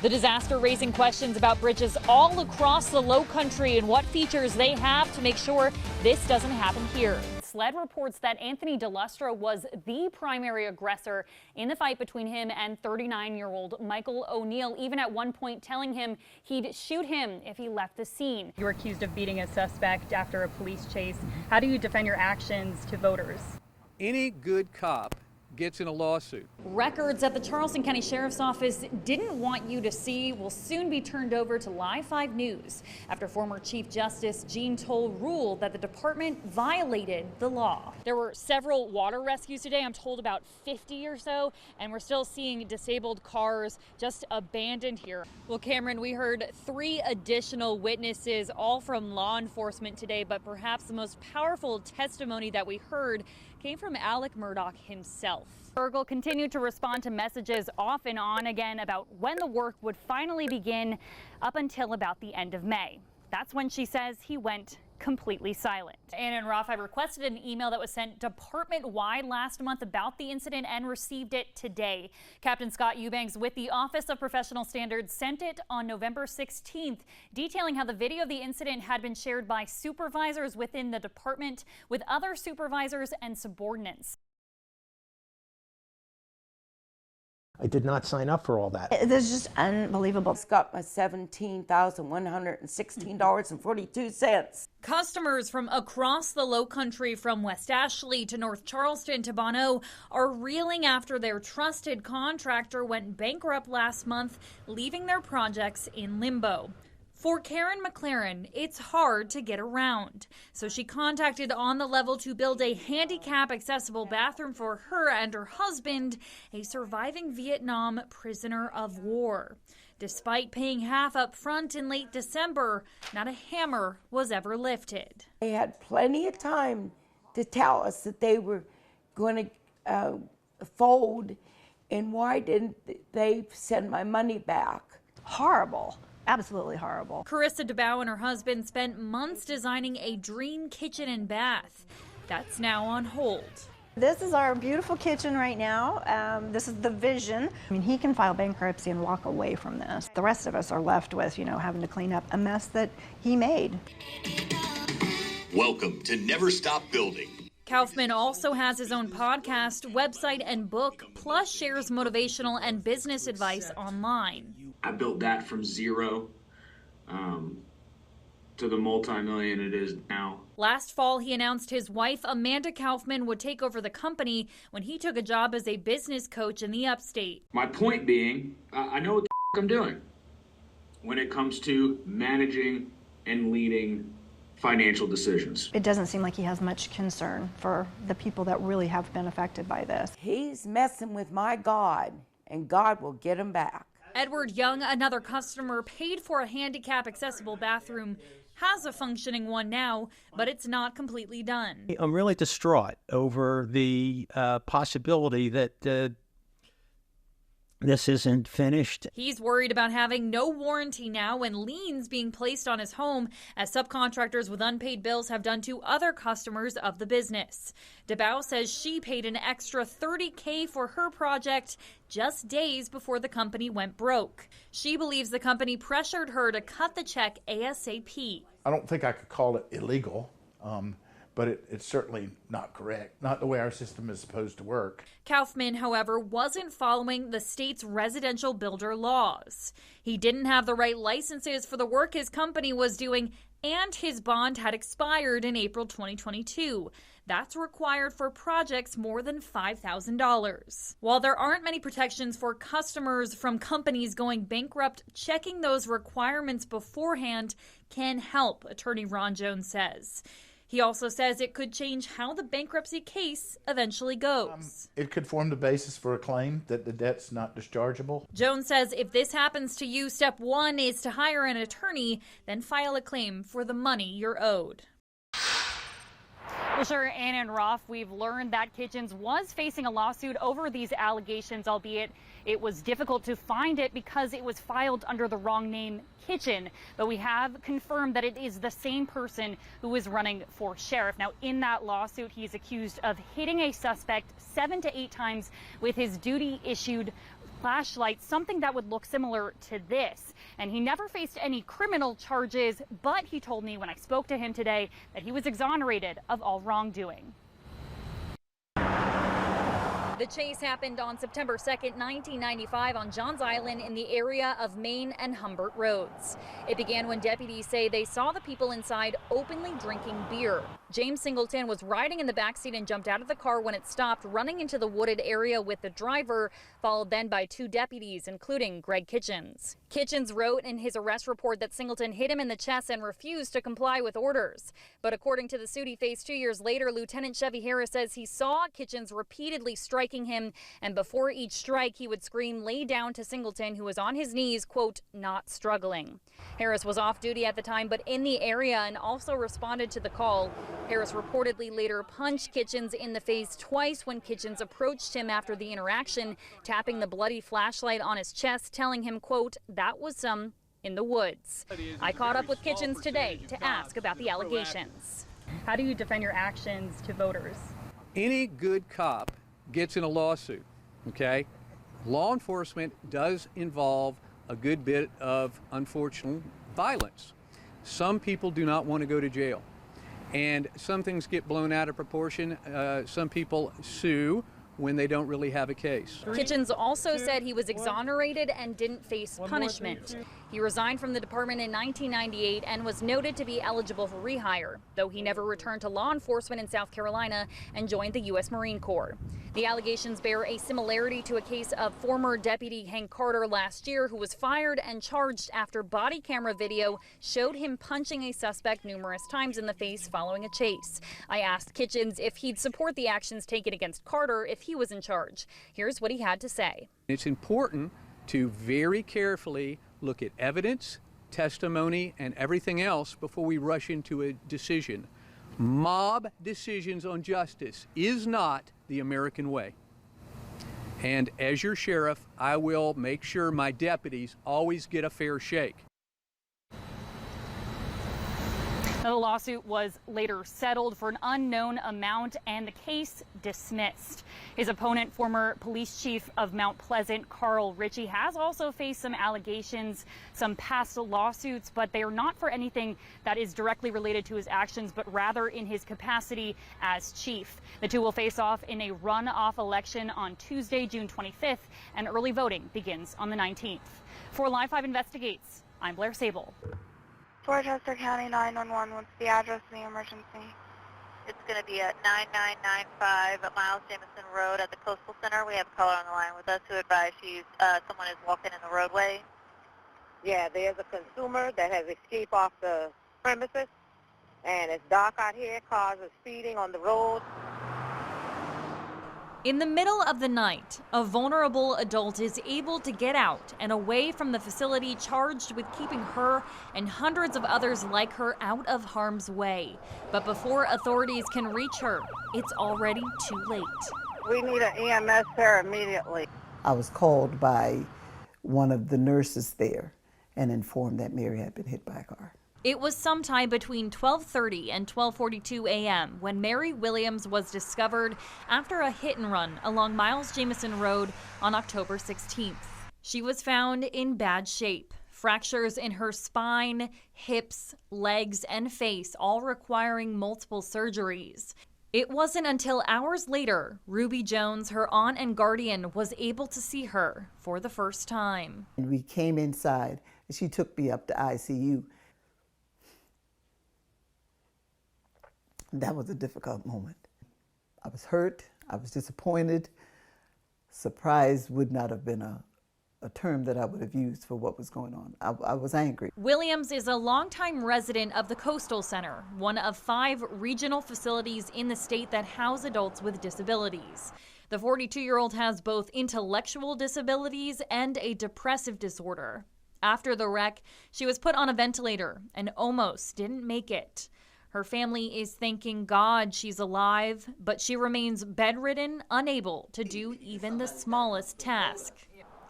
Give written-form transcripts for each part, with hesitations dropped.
The disaster raising questions about bridges all across the low country and what features they have to make sure this doesn't happen here. SLED reports that Anthony DeLustro was the primary aggressor in the fight between him and 39-year-old Michael O'Neill, even at one point telling him he'd shoot him if he left the scene. You were accused of beating a suspect after a police chase. How do you defend your actions to voters? Any good cop gets in a lawsuit. Records that the Charleston County Sheriff's Office didn't want you to see will soon be turned over to Live 5 News after former Chief Justice Jean Toll ruled that the department violated the law. There were several water rescues today, I'm told about 50 or so, and we're still seeing disabled cars just abandoned here. Well, Cameron, we heard 3 additional witnesses, all from law enforcement today, but perhaps the most powerful testimony that we heard came from Alec Murdaugh himself. Burgle continued to respond to messages off and on again about when the work would finally begin up until about the end of May. That's when she says he went completely silent. Anna and Roth, I requested an email that was sent department-wide last month about the incident and received it today. Captain Scott Eubanks with the Office of Professional Standards sent it on November 16th, detailing how the video of the incident had been shared by supervisors within the department with other supervisors and subordinates. I did not sign up for all that. It's just unbelievable. It's got my $17,116.42. Customers from across the low country, from West Ashley to North Charleston to Bonneau, are reeling after their trusted contractor went bankrupt last month, leaving their projects in limbo. For Karen McLaren, it's hard to get around, so she contacted On the Level to build a handicap-accessible bathroom for her and her husband, a surviving Vietnam prisoner of war. Despite paying half up front in late December, not a hammer was ever lifted. They had plenty of time to tell us that they were going to fold, and why didn't they send my money back? Horrible. Absolutely horrible. Carissa DeBow and her husband spent months designing a dream kitchen and bath. That's now on hold. This is our beautiful kitchen right now. This is the vision. I mean, he can file bankruptcy and walk away from this. The rest of us are left with, having to clean up a mess that he made. Welcome to Never Stop Building. Kaufman also has his own podcast, website, and book, plus shares motivational and business advice online. I built that from zero to the multi-million it is now. Last fall, he announced his wife, Amanda Kaufman, would take over the company when he took a job as a business coach in the upstate. My point being, I know what the I'm doing when it comes to managing and leading financial decisions. It doesn't seem like he has much concern for the people that really have been affected by this. He's messing with my God, and God will get him back. Edward Young, another customer, paid for a handicap-accessible bathroom, has a functioning one now, but it's not completely done. I'm really distraught over the possibility that this isn't finished. He's worried about having no warranty now and liens being placed on his home, as subcontractors with unpaid bills have done to other customers of the business. DeBow says she paid an extra $30,000 for her project just days before the company went broke. She believes the company pressured her to cut the check ASAP. I don't think I could call it illegal. But it's certainly not correct, not the way our system is supposed to work. Kaufman, however, wasn't following the state's residential builder laws. He didn't have the right licenses for the work his company was doing, and his bond had expired in April 2022. That's required for projects more than $5,000. While there aren't many protections for customers from companies going bankrupt, checking those requirements beforehand can help, attorney Ron Jones says. He also says it could change how the bankruptcy case eventually goes. It could form the basis for a claim that the debt's not dischargeable. Jones says if this happens to you, step one is to hire an attorney, then file a claim for the money you're owed. Well, sure, Anna and Roth, we've learned that Kitchens was facing a lawsuit over these allegations, albeit it was difficult to find it because it was filed under the wrong name, Kitchen. But we have confirmed that it is the same person who is running for sheriff. Now, in that lawsuit, he's accused of hitting a suspect 7 to 8 times with his duty-issued flashlight, something that would look similar to this. And he never faced any criminal charges, but he told me when I spoke to him today that he was exonerated of all wrongdoing. The chase happened on September 2nd, 1995 on Johns Island in the area of Main and Humbert Roads. It began when deputies say they saw the people inside openly drinking beer. James Singleton was riding in the backseat and jumped out of the car when it stopped, running into the wooded area with the driver, followed then by 2 deputies, including Greg Kitchens. Kitchens wrote in his arrest report that Singleton hit him in the chest and refused to comply with orders. But according to the suit he faced 2 years later, Lieutenant Chevy Harris says he saw Kitchens repeatedly striking him, and before each strike he would scream, "Lay down," to Singleton, who was on his knees, quote, "not struggling." Harris was off duty at the time but in the area and also responded to the call. Harris reportedly later punched Kitchens in the face twice when Kitchens approached him after the interaction, tapping the bloody flashlight on his chest, telling him, quote, "that was some in the woods." I caught up with Kitchens today to ask about the allegations. How do you defend your actions to voters? Any good cop gets in a lawsuit, okay? Law enforcement does involve a good bit of, unfortunate violence. Some people do not want to go to jail, and some things get blown out of proportion. Some people sue when they don't really have a case. Kitchens also said he was exonerated and didn't face punishment. He resigned from the department in 1998 and was noted to be eligible for rehire, though he never returned to law enforcement in South Carolina and joined the U.S. Marine Corps. The allegations bear a similarity to a case of former Deputy Hank Carter last year, who was fired and charged after body camera video showed him punching a suspect numerous times in the face following a chase. I asked Kitchens if he'd support the actions taken against Carter if he was in charge. Here's what he had to say. It's important to very carefully look at evidence, testimony, and everything else before we rush into a decision. Mob decisions on justice is not the American way. And as your sheriff, I will make sure my deputies always get a fair shake. The lawsuit was later settled for an unknown amount and the case dismissed. His opponent, former police chief of Mount Pleasant, Carl Ritchie, has also faced some allegations, some past lawsuits, but they are not for anything that is directly related to his actions, but rather in his capacity as chief. The two will face off in a runoff election on Tuesday, June 25th, and early voting begins on the 19th. For Live 5 Investigates, I'm Blair Sabol. Dorchester County 911, what's the address of the emergency? It's going to be at 9995 Miles Jamison Road at the Coastal Center. We have a caller on the line with us who advised someone is walking in the roadway. Yeah, there's a consumer that has escaped off the premises, and it's dark out here. Cars are speeding on the road. In the middle of the night, a vulnerable adult is able to get out and away from the facility, charged with keeping her and hundreds of others like her out of harm's way. But before authorities can reach her, it's already too late. We need an EMS here immediately. I was called by one of the nurses there and informed that Mary had been hit by a car. It was sometime between 12:30 and 12:42 a.m. when Mary Williams was discovered after a hit and run along Miles Jamison Road on October 16th. She was found in bad shape. Fractures in her spine, hips, legs, and face, all requiring multiple surgeries. It wasn't until hours later, Ruby Jones, her aunt and guardian, was able to see her for the first time. And we came inside, and she took me up to ICU. That was a difficult moment. I was hurt, I was disappointed. Surprise would not have been a term that I would have used for what was going on. I was angry. Williams is a longtime resident of the Coastal Center, one of 5 regional facilities in the state that house adults with disabilities. The 42-year-old has both intellectual disabilities and a depressive disorder. After the wreck, she was put on a ventilator and almost didn't make it. Her family is thanking God she's alive, but she remains bedridden, unable to do even the smallest task.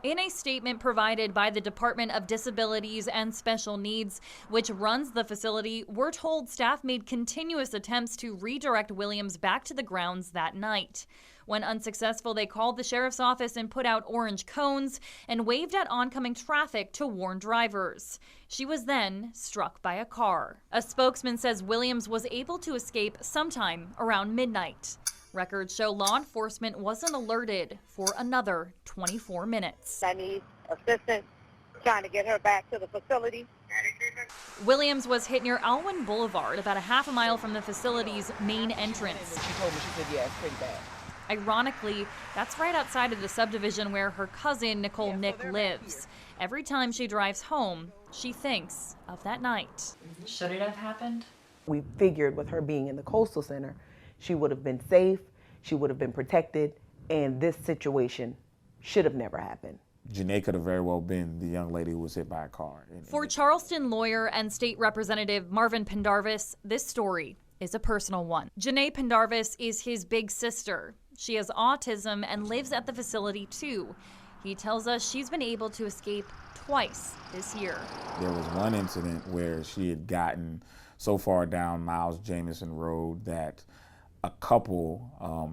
In a statement provided by the Department of Disabilities and Special Needs, which runs the facility, we're told staff made continuous attempts to redirect Williams back to the grounds that night. When unsuccessful, they called the sheriff's office and put out orange cones and waved at oncoming traffic to warn drivers. She was then struck by a car. A spokesman says Williams was able to escape sometime around midnight. Records show law enforcement wasn't alerted for another 24 minutes. I need assistance trying to get her back to the facility. Williams was hit near Alwyn Boulevard, about a half a mile from the facility's main entrance. She told me, she said, yeah, it's pretty bad. Ironically, that's right outside of the subdivision where her cousin Nicole Nick lives. Every time she drives home, she thinks of that night. Should it have happened? We figured with her being in the coastal center, she would have been safe, she would have been protected, and this situation should have never happened. Janae could have very well been the young lady who was hit by a car. For Charleston lawyer and state representative Marvin Pendarvis, this story is a personal one. Janae Pendarvis is his big sister. She has autism and lives at the facility too. He tells us she's been able to escape twice this year. There was one incident where she had gotten so far down Miles Jamison Road that a couple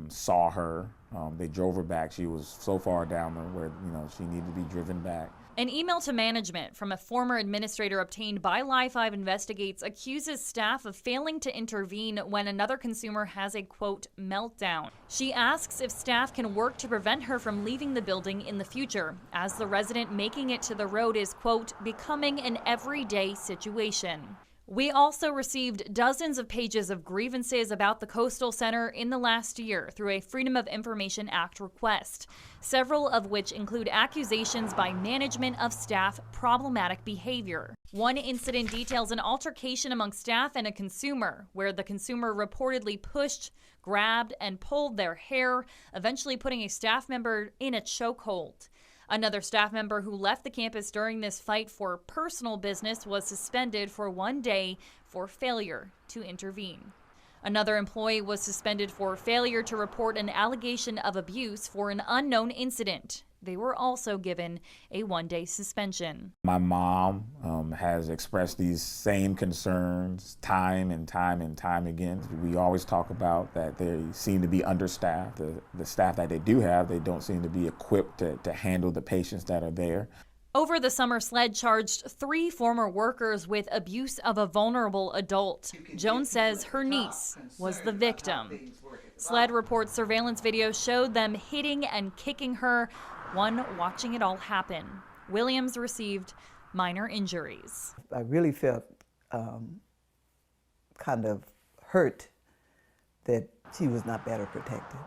saw her. They drove her back. She was so far down there where she needed to be driven back. An email to management from a former administrator obtained by Live 5 Investigates accuses staff of failing to intervene when another consumer has a, quote, meltdown. She asks if staff can work to prevent her from leaving the building in the future, as the resident making it to the road is, quote, becoming an everyday situation. We also received dozens of pages of grievances about the Coastal Center in the last year through a Freedom of Information Act request, several of which include accusations by management of staff problematic behavior. One incident details an altercation among staff and a consumer, where the consumer reportedly pushed, grabbed, and pulled their hair, eventually putting a staff member in a chokehold. Another staff member who left the campus during this fight for personal business was suspended for 1 day for failure to intervene. Another employee was suspended for failure to report an allegation of abuse for an unknown incident. They were also given a 1-day suspension. My mom has expressed these same concerns time and time and time again. We always talk about that they seem to be understaffed. The staff that they do have, they don't seem to be equipped to handle the patients that are there. Over the summer, SLED charged 3 former workers with abuse of a vulnerable adult. Joan says her niece was the victim. SLED reports surveillance video showed them hitting and kicking her, one watching it all happen. Williams received minor injuries. I really felt kind of hurt that she was not better protected.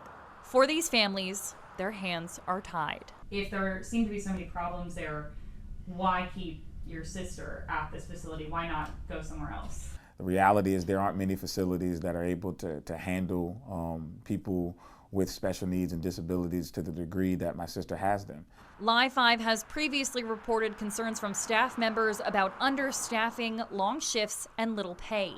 For these families, their hands are tied. If there seem to be so many problems there, why keep your sister at this facility? Why not go somewhere else? The reality is there aren't many facilities that are able to handle people with special needs and disabilities to the degree that my sister has them. Live 5 has previously reported concerns from staff members about understaffing, long shifts, and little pay.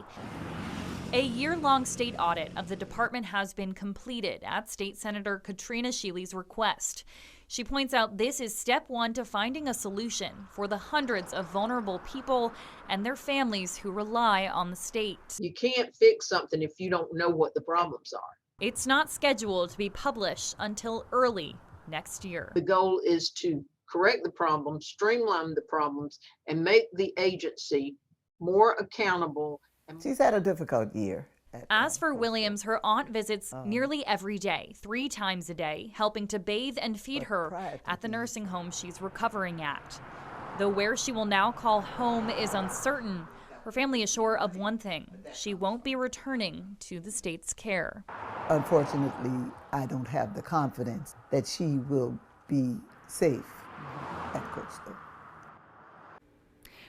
A year-long state audit of the department has been completed at State Senator Katrina Shealy's request. She points out this is step 1 to finding a solution for the hundreds of vulnerable people and their families who rely on the state. You can't fix something if you don't know what the problems are. It's not scheduled to be published until early next year. The goal is to correct the problems, streamline the problems, and make the agency more accountable. She's had a difficult year. As for Williams, her aunt visits nearly every day, 3 times a day, helping to bathe and feed her at the nursing home she's recovering at. Though where she will now call home is uncertain, her family is sure of one thing: she won't be returning to the state's care. Unfortunately, I don't have the confidence that she will be safe at Coastal.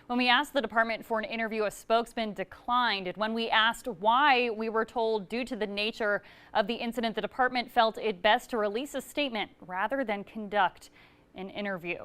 When we asked the department for an interview, a spokesman declined. And when we asked why, we were told due to the nature of the incident, the department felt it best to release a statement rather than conduct an interview.